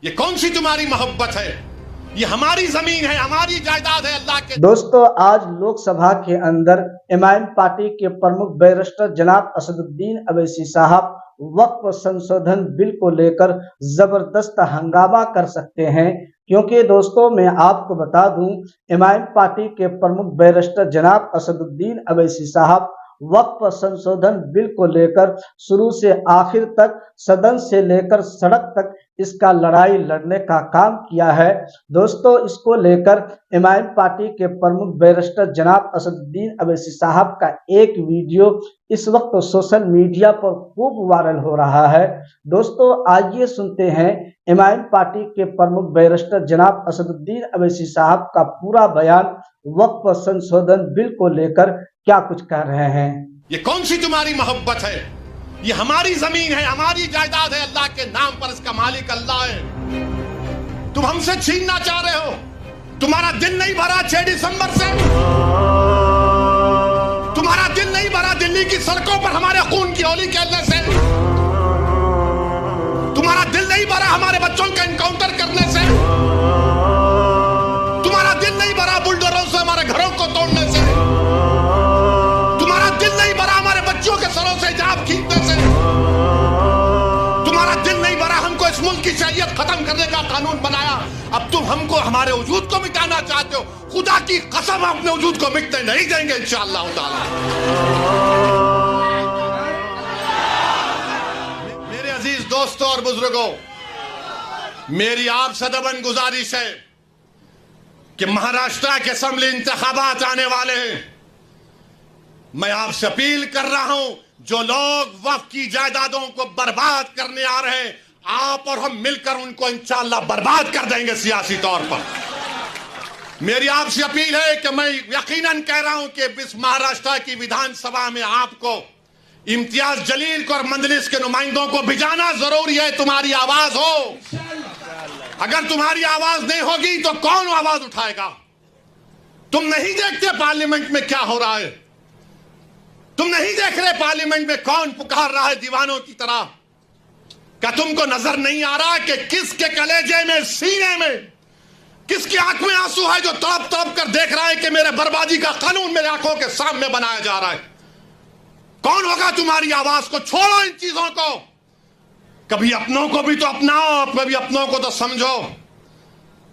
ये कौन सी तुम्हारी मोहब्बत है? ये हमारी जमीन है, हमारी जायदाद है अल्लाह के। दोस्तों, आज लोकसभा के अंदर एमआईएम पार्टी के प्रमुख बैरिस्टर जनाब असदुद्दीन अवैसी साहब वक्फ संशोधन बिल को लेकर जबरदस्त हंगामा कर सकते हैं, क्योंकि दोस्तों मैं आपको बता दूं, एमआईएम पार्टी के प्रमुख बैरिस्टर जनाब असदुद्दीन अवैसी साहब वक्फ संशोधन बिल को लेकर शुरू से आखिर तक सदन से लेकर सड़क तक इसका लड़ाई लड़ने का काम किया है। दोस्तों, इसको लेकर एमआईएम पार्टी के प्रमुख बैरिस्टर जनाब असदुद्दीन अवैसी साहब का एक वीडियो इस वक्त सोशल मीडिया पर खूब वायरल हो रहा है। दोस्तों, आइए सुनते हैं एमआईएम पार्टी के प्रमुख बैरिस्टर जनाब असदुद्दीन अवैसी साहब का पूरा बयान वक्फ संशोधन बिल को लेकर क्या कुछ कह रहे हैं। ये कौन सी तुम्हारी मोहब्बत है? ये हमारी जमीन है, हमारी जायदाद है अल्लाह के नाम पर, इसका मालिक अल्लाह है। तुम हमसे छीनना चाह रहे हो। तुम्हारा दिल नहीं भरा 6 दिसंबर से? तुम्हारा दिल नहीं भरा दिल्ली की सड़कों पर हमारे खून की होली खेलने से? तुम्हारा दिल नहीं भरा हमारे बच्चों का एनकाउंटर करने से? तुम्हारा दिल नहीं भरा बुलडोजरों से हमारे घरों को तोड़ने से? के सरों से जाप खींचने से? तुम्हारा दिल नहीं भरा हमको इस मुल्क की शरीयत खत्म करने का कानून बनाया, अब तुम हमको हमारे वजूद को मिटाना चाहते हो। खुदा की कसम, अपने वजूद को मिटने नहीं देंगे इंशाअल्लाह ताला। मेरे अजीज दोस्तों और बुजुर्गों, मेरी आपसे दबन गुजारिश है कि महाराष्ट्र के असेंबली इंतखाबात आने वाले हैं। मैं आपसे अपील कर रहा हूं, जो लोग वक्फ की जायदादों को बर्बाद करने आ रहे हैं, आप और हम मिलकर उनको इंशाअल्लाह बर्बाद कर देंगे सियासी तौर पर। मेरी आपसे अपील है कि मैं यकीनन कह रहा हूं कि इस महाराष्ट्र की विधानसभा में आपको इम्तियाज जलील को और मंजलिस के नुमाइंदों को भिजाना जरूरी है। तुम्हारी आवाज हो, अगर तुम्हारी आवाज नहीं होगी तो कौन आवाज उठाएगा? तुम नहीं देखते पार्लियामेंट में क्या हो रहा है? तुम नहीं देख रहे पार्लियामेंट में कौन पुकार रहा है दीवानों की तरह? क्या तुमको नजर नहीं आ रहा कि किसके कलेजे में, सीने में, किसकी आंख में आंसू है जो तड़प तड़प कर देख रहा है कि मेरे बर्बादी का कानून मेरे आंखों के सामने बनाया जा रहा है? कौन होगा तुम्हारी आवाज को? छोड़ो इन चीजों को। कभी अपनों को भी तो अपनाओ, कभी अपनों को तो समझो।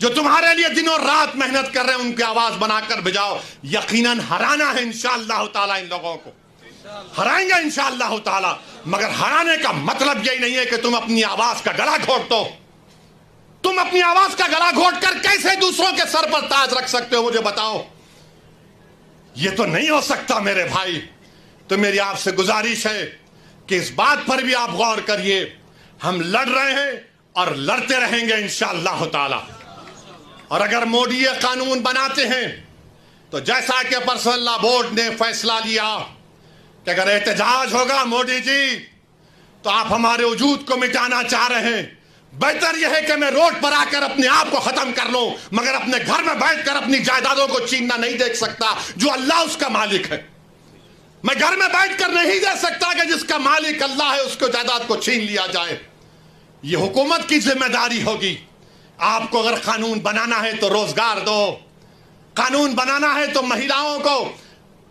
जो तुम्हारे लिए दिनों रात मेहनत कर रहे हैं उनकी आवाज बनाकर भिजाओ। यकीनन हराना है इंशाअल्लाह ताला, इन लोगों को हराएंगे इंशाअल्लाह ताला। मगर हराने का मतलब यही नहीं है कि तुम अपनी आवाज का गला घोट दो। तुम अपनी आवाज का गला घोट कर कैसे दूसरों के सर पर ताज रख सकते हो, मुझे बताओ। यह तो नहीं हो सकता मेरे भाई। तो मेरी आपसे गुजारिश है कि इस बात पर भी आप गौर करिए। हम लड़ रहे हैं और लड़ते रहेंगे इंशाअल्लाह ताला। और अगर मोदी ये कानून बनाते हैं तो जैसा कि पर्सनल लॉ बोर्ड ने फैसला लिया कि अगर एहतजाज होगा मोदी जी तो आप हमारे वजूद को मिटाना चाह रहे हैं, बेहतर यह है कि मैं रोड पर आकर अपने आप को खत्म कर लूं, मगर अपने घर में बैठकर अपनी जायदादों को छीनना नहीं देख सकता जो अल्लाह उसका मालिक है। मैं घर में बैठकर नहीं दे सकता कि जिसका मालिक अल्लाह है उसको जायदाद को छीन लिया जाए। यह हुकूमत की जिम्मेदारी होगी। आपको अगर कानून बनाना है तो रोजगार दो, कानून बनाना है तो महिलाओं को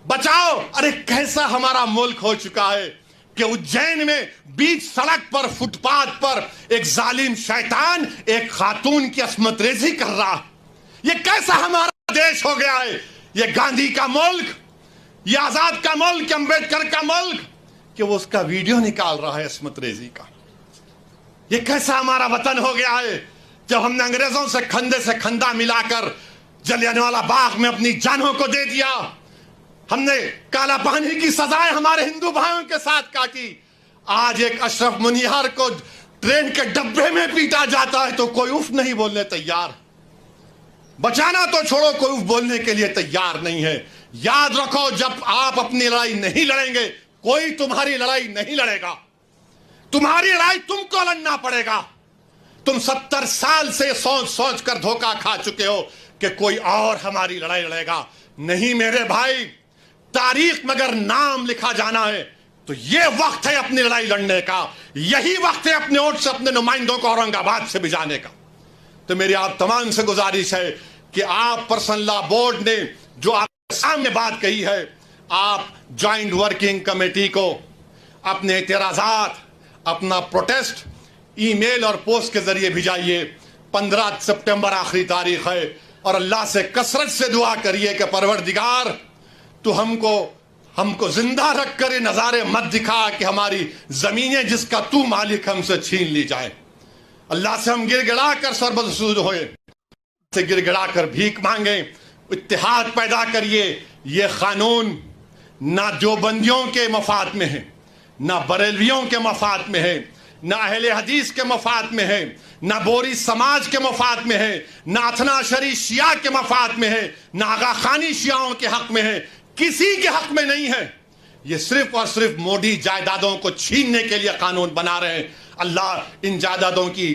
बचाओ। अरे कैसा हमारा मुल्क हो चुका है कि उज्जैन में बीच सड़क पर, फुटपाथ पर एक जालिम शैतान एक खातून की अस्मत रेजी कर रहा। ये कैसा हमारा देश हो गया है? ये गांधी का मुल्क, ये आजाद का मुल्क, अंबेडकर का मुल्क, कि वो उसका वीडियो निकाल रहा है अस्मत रेजी का। ये कैसा हमारा वतन हो गया है जब हमने अंग्रेजों से कंधे से कंधा मिलाकर जलियांवाला बाग में अपनी जानों को दे दिया। हमने काला पानी की सजाएं हमारे हिंदू भाइयों के साथ काटी। आज एक अशरफ मुनियार को ट्रेन के डब्बे में पीटा जाता है तो कोई उफ नहीं बोलने तैयार। बचाना तो छोड़ो, कोई उफ बोलने के लिए तैयार नहीं है। याद रखो, जब आप अपनी लड़ाई नहीं लड़ेंगे कोई तुम्हारी लड़ाई नहीं लड़ेगा। तुम्हारी लड़ाई तुमको लड़ना पड़ेगा। तुम 70 साल से सोच सोच कर धोखा खा चुके हो कि कोई और हमारी लड़ाई लड़ेगा। नहीं मेरे भाई, तारीख में अगर नाम लिखा जाना है तो यह वक्त है अपनी लड़ाई लड़ने का। यही वक्त है अपने वोट से अपने नुमाइंदों को औरंगाबाद से भिजाने का। तो मेरी आप तमाम से गुजारिश है कि आप पर्सनल लॉ बोर्ड ने जो आपके सामने बात कही है, आप ज्वाइंट वर्किंग कमेटी को अपने एतराज़ात, अपना प्रोटेस्ट ईमेल और पोस्ट के जरिए भिजाइए। 15 सितंबर आखिरी तारीख है और अल्लाह से कसरत से दुआ करिए कि परवरदिगार तो हमको जिंदा रख कर ये नज़ारे मत दिखा कि हमारी ज़मीनें जिसका तू मालिक हमसे छीन ली जाए। अल्लाह से हम गिड़गिड़ा कर सरबसूद होए, से गिड़गिड़ा कर भीख मांगे, इत्तेहाद पैदा करिए। ये कानून ना देवबंदियों के मफाद में है, ना बरेलवियों के मफाद में है, ना अहले हदीस के मफाद में है, ना बोरी समाज के मफाद में है, ना अथना शरी शिया के मफाद में है, ना आगा खानी शियाओं के हक में है, किसी के हक में नहीं है। ये सिर्फ और सिर्फ मोदी जायदादों को छीनने के लिए कानून बना रहे हैं। अल्लाह इन जायदादों की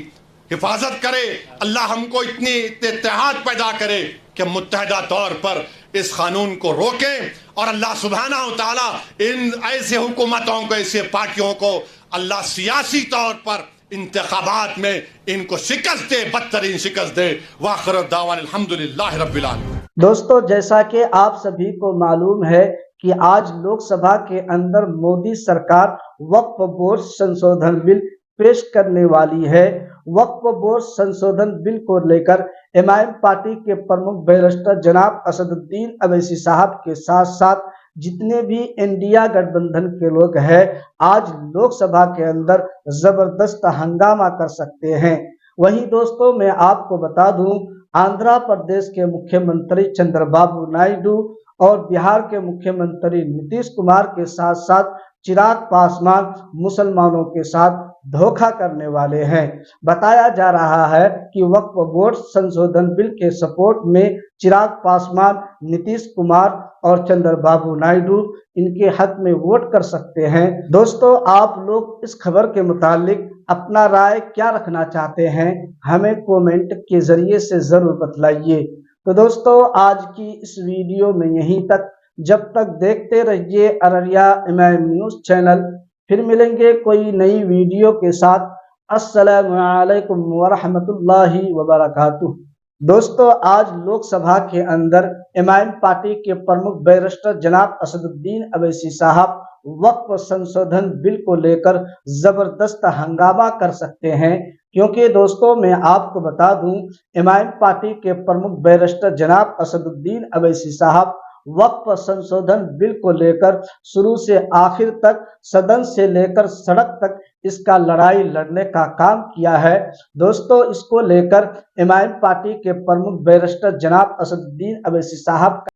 हिफाजत करे, अल्लाह हमको इतनी इत्तेहाद पैदा करे कि मुत्तहदा तौर पर इस कानून को रोकें और अल्लाह सुब्हानहू तआला इन ऐसे हुकूमतों को, ऐसे पार्टियों को अल्लाह सियासी तौर पर इंतखाबात में इनको शिकस्त दे, बदतरीन शिकस्त दे। वाखिर दावाना अल्हम्दुलिल्लाहि रब्बिल आलमीन। दोस्तों, जैसा कि आप सभी को मालूम है कि आज लोकसभा के अंदर मोदी सरकार वक्फ बोर्ड संशोधन बिल पेश करने वाली है। वक्फ बोर्ड संशोधन बिल को लेकर एमआईएम पार्टी के प्रमुख बैरिस्टर जनाब असदुद्दीन अवैसी साहब के साथ साथ जितने भी इंडिया गठबंधन के लोग हैं, आज लोकसभा के अंदर जबरदस्त हंगामा कर सकते हैं। वहीं दोस्तों, मैं आपको बता दूं, आंध्र प्रदेश के मुख्यमंत्री चंद्रबाबू नायडू और बिहार के मुख्यमंत्री नीतीश कुमार के साथ साथ चिराग पासवान मुसलमानों के साथ धोखा करने वाले हैं। बताया जा रहा है कि वक्फ बोर्ड संशोधन बिल के सपोर्ट में चिराग पासवान, नीतीश कुमार और चंद्रबाबू नायडू इनके हक में वोट कर सकते हैं। दोस्तों, आप लोग इस खबर के मुतालिक अपना राय क्या रखना चाहते हैं, हमें कमेंट के जरिए से जरूर बतलाइए। तो दोस्तों, आज की इस वीडियो में यहीं तक। जब तक देखते रहिए अररिया एमआईएम न्यूज चैनल। फिर मिलेंगे कोई नई वीडियो के साथ। अस्सलामु अलैकुम वरहमतुल्लाहि वबरकातुहू। दोस्तों, आज लोकसभा के अंदर एमआईएम पार्टी के प्रमुख बैरिस्टर जनाब असदुद्दीन अवैसी साहब वक्फ संशोधन बिल को लेकर जबरदस्त हंगामा कर सकते हैं, क्योंकि दोस्तों मैं आपको बता दूं, एमआईएम पार्टी के प्रमुख बैरिस्टर जनाब असदुद्दीन अवैसी साहब वक्फ संशोधन बिल को लेकर शुरू से आखिर तक सदन से लेकर सड़क तक इसका लड़ाई लड़ने का काम किया है। दोस्तों, इसको लेकर एमआईएम पार्टी के प्रमुख बैरिस्टर जनाब असदुद्दीन अवैसी साहब